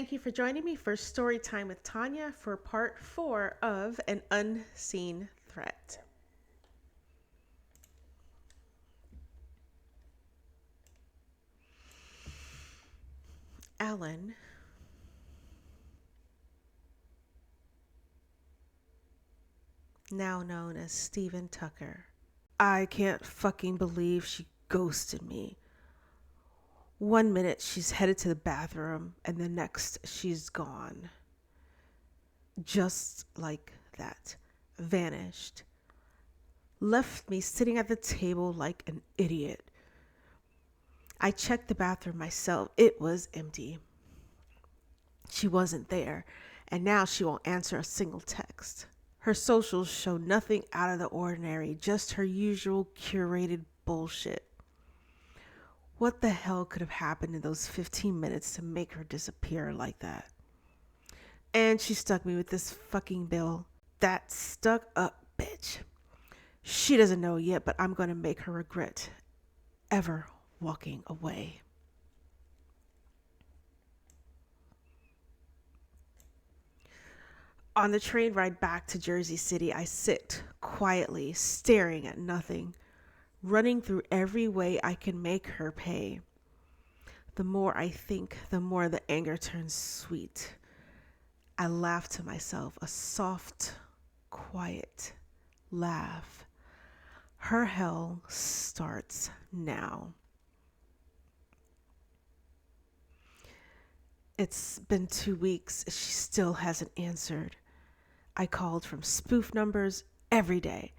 Thank you for joining me for Story Time with Tanya for part 4 of An Unseen Threat. Alan, now known as Stephen Tucker. I can't fucking believe she ghosted me. One minute she's headed to the bathroom, and the next she's gone. Just like that. Vanished. Left me sitting at the table like an idiot. I checked the bathroom myself. It was empty. She wasn't there, and now she won't answer a single text. Her socials show nothing out of the ordinary, just her usual curated bullshit. What the hell could have happened in those 15 minutes to make her disappear like that? And she stuck me with this fucking bill. That stuck up bitch. She doesn't know yet, but I'm going to make her regret ever walking away. On the train ride back to Jersey City, I sit quietly, staring at nothing, running through every way I can make her pay. The more I think, the more the anger turns sweet. I laugh to myself, a soft, quiet laugh. Her hell starts now. It's been 2 weeks. She still hasn't answered. I called from spoof numbers every day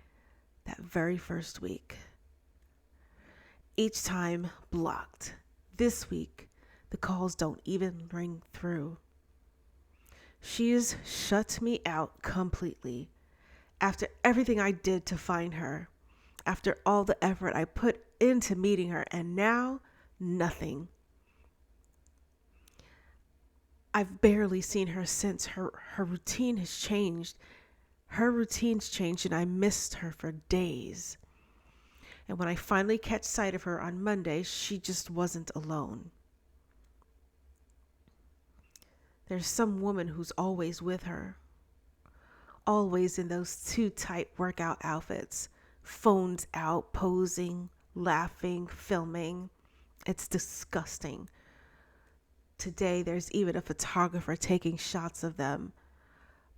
that very first week. Each time blocked. This week, the calls don't even ring through. She's shut me out completely. After everything I did to find her, after all the effort I put into meeting her, and now nothing. I've barely seen her since. Her routine has changed. Her routine's changed, and I missed her for days. And when I finally catch sight of her on Monday, she just wasn't alone. There's some woman who's always with her. Always in those too tight workout outfits. Phones out, posing, laughing, filming. It's disgusting. Today, there's even a photographer taking shots of them.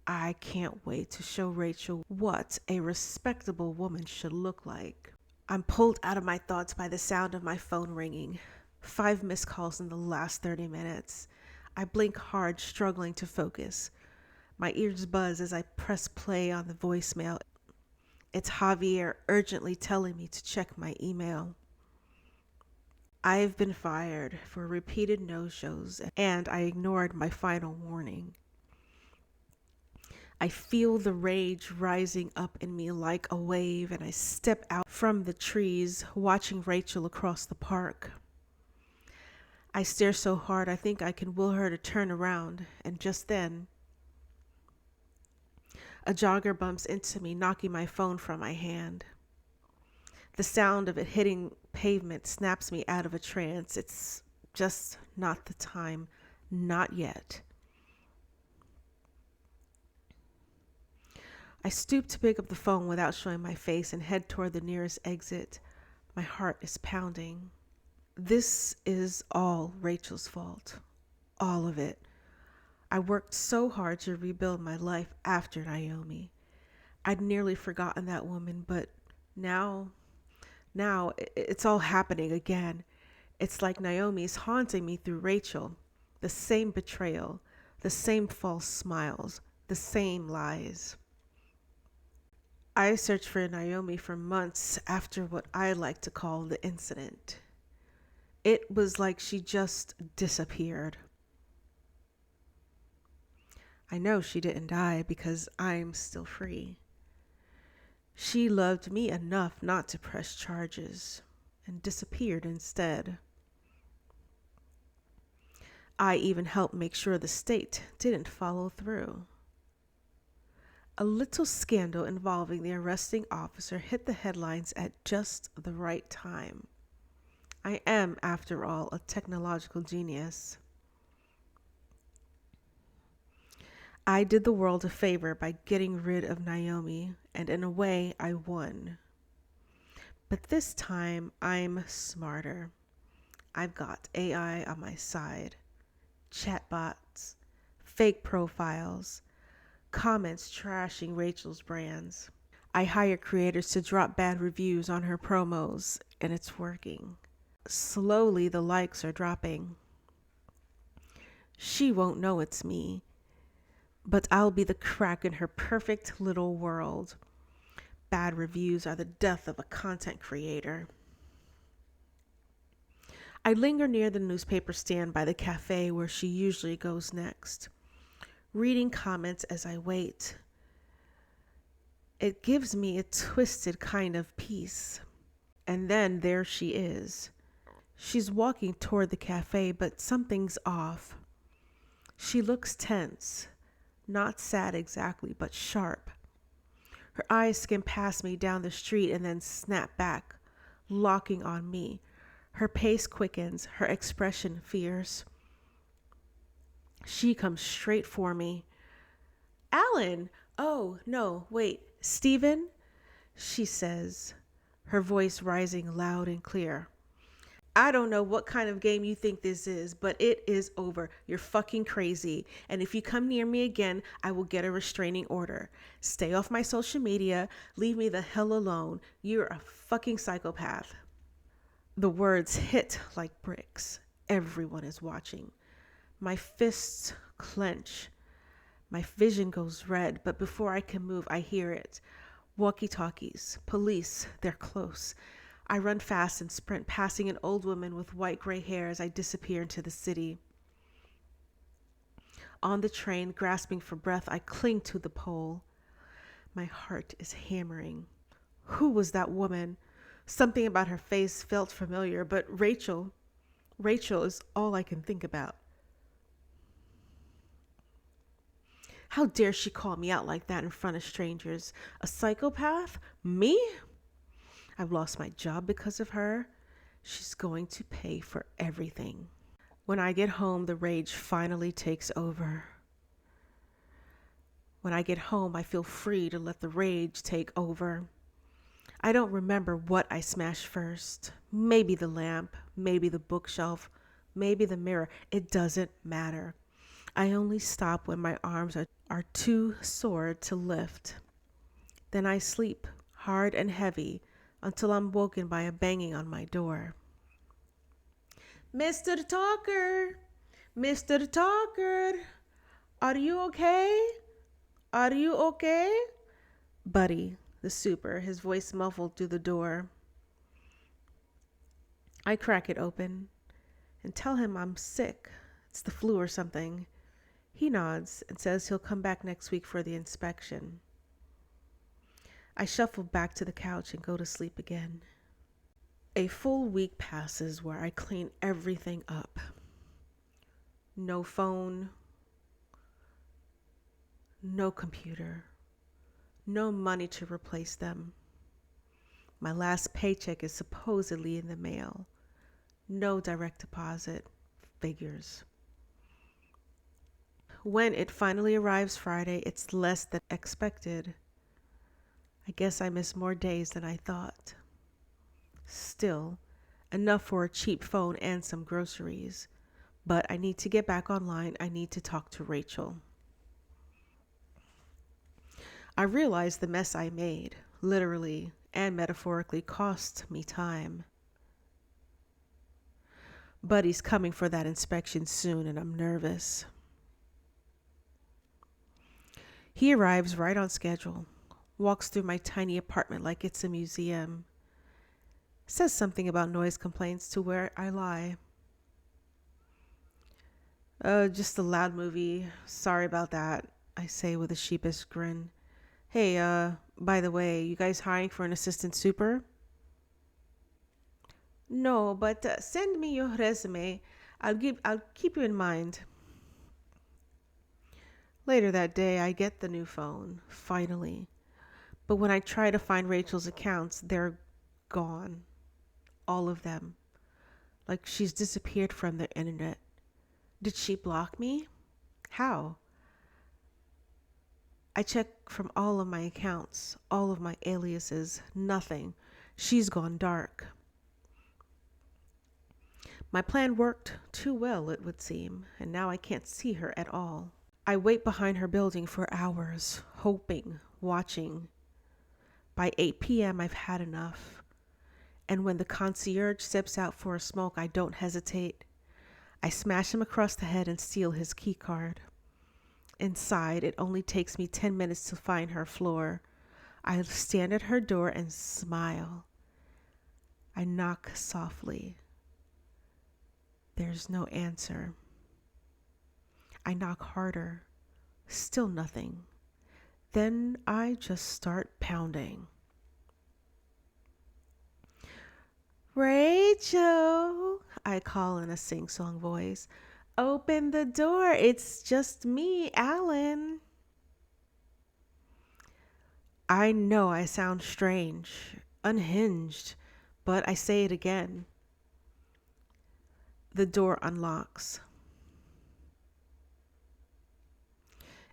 I can't wait to show Rachel what a respectable woman should look like. I'm pulled out of my thoughts by the sound of my phone ringing. 5 missed calls in the last 30 minutes. I blink hard, struggling to focus. My ears buzz as I press play on the voicemail. It's Javier urgently telling me to check my email. I've been fired for repeated no-shows, and I ignored my final warning. I feel the rage rising up in me like a wave, and I step out from the trees, watching Rachel across the park. I stare so hard I think I can will her to turn around, and just then, a jogger bumps into me, knocking my phone from my hand. The sound of it hitting pavement snaps me out of a trance. It's just not the time. Not yet. I stoop to pick up the phone without showing my face and head toward the nearest exit. My heart is pounding. This is all Rachel's fault. All of it. I worked so hard to rebuild my life after Naomi. I'd nearly forgotten that woman, but now it's all happening again. It's like Naomi's haunting me through Rachel. The same betrayal, the same false smiles, the same lies. I searched for Naomi for months after what I like to call the incident. It was like she just disappeared. I know she didn't die because I'm still free. She loved me enough not to press charges and disappeared instead. I even helped make sure the state didn't follow through. A little scandal involving the arresting officer hit the headlines at just the right time. I am, after all, a technological genius. I did the world a favor by getting rid of Naomi, and in a way, I won. But this time, I'm smarter. I've got AI on my side, chatbots, fake profiles, comments trashing Rachel's brands. I hire creators to drop bad reviews on her promos, and it's working. Slowly, the likes are dropping. She won't know it's me, but I'll be the crack in her perfect little world. Bad reviews are the death of a content creator. I linger near the newspaper stand by the cafe where she usually goes next, reading comments as I wait. It gives me a twisted kind of peace. And then there she is. She's walking toward the cafe, but something's off. She looks tense, not sad exactly, but sharp. Her eyes skim past me down the street and then snap back, locking on me. Her pace quickens, her expression fierce. She comes straight for me. Alan! Oh, no, wait, Stephen? She says, her voice rising loud and clear. I don't know what kind of game you think this is, but it is over. You're fucking crazy. And if you come near me again, I will get a restraining order. Stay off my social media. Leave me the hell alone. You're a fucking psychopath. The words hit like bricks. Everyone is watching. My fists clench. My vision goes red, but before I can move, I hear it. Walkie-talkies, police, they're close. I run fast and sprint, passing an old woman with white gray hair as I disappear into the city. On the train, grasping for breath, I cling to the pole. My heart is hammering. Who was that woman? Something about her face felt familiar, but Rachel is all I can think about. How dare she call me out like that in front of strangers? A psychopath? Me? I've lost my job because of her. She's going to pay for everything. When I get home, the rage finally takes over. When I get home, I feel free to let the rage take over. I don't remember what I smashed first. Maybe the lamp, maybe the bookshelf, maybe the mirror. It doesn't matter. I only stop when my arms are too sore to lift. Then I sleep, hard and heavy, until I'm woken by a banging on my door. Mr. Talker! Mr. Talker! Are you okay? Are you okay? Buddy, the super, his voice muffled through the door. I crack it open and tell him I'm sick. It's the flu or something. He nods and says he'll come back next week for the inspection. I shuffle back to the couch and go to sleep again. A full week passes where I clean everything up. No phone, no computer, no money to replace them. My last paycheck is supposedly in the mail. No direct deposit. Figures. When it finally arrives Friday, it's less than expected. I guess I missed more days than I thought. Still, enough for a cheap phone and some groceries. But I need to get back online. I need to talk to Rachel. I realize the mess I made, literally and metaphorically, cost me time. Buddy's coming for that inspection soon, and I'm nervous. He arrives right on schedule, walks through my tiny apartment like it's a museum, says something about noise complaints to where I lie. Just a loud movie. Sorry about that, I say with a sheepish grin. Hey, by the way, you guys hiring for an assistant super? No, but send me your resume. I'll keep you in mind. Later that day, I get the new phone, finally. But when I try to find Rachel's accounts, they're gone. All of them. Like she's disappeared from the internet. Did she block me? How? I check from all of my accounts, all of my aliases, nothing. She's gone dark. My plan worked too well, it would seem, and now I can't see her at all. I wait behind her building for hours, hoping, watching. By 8 p.m., I've had enough. And when the concierge steps out for a smoke, I don't hesitate. I smash him across the head and steal his key card. Inside, it only takes me 10 minutes to find her floor. I stand at her door and smile. I knock softly. There's no answer. I knock harder. Still nothing. Then I just start pounding. Rachel, I call in a sing-song voice. Open the door. It's just me, Alan. I know I sound strange, unhinged, but I say it again. The door unlocks.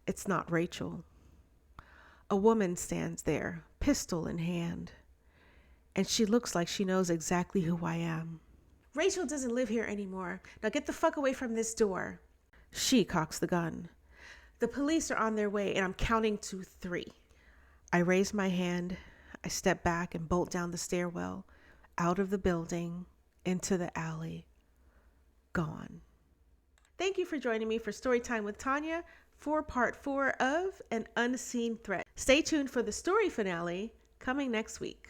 It's not Rachel. A woman stands there, pistol in hand, and she looks like she knows exactly who I am. Rachel doesn't live here anymore. Now get the fuck away from this door. She cocks the gun. The police are on their way, and I'm counting to 3. I raise my hand. I step back and bolt down the stairwell, out of the building, into the alley. Gone. Thank you for joining me for Storytime with Tanya for part 4 of An Unseen Threat. Stay tuned for the story finale coming next week.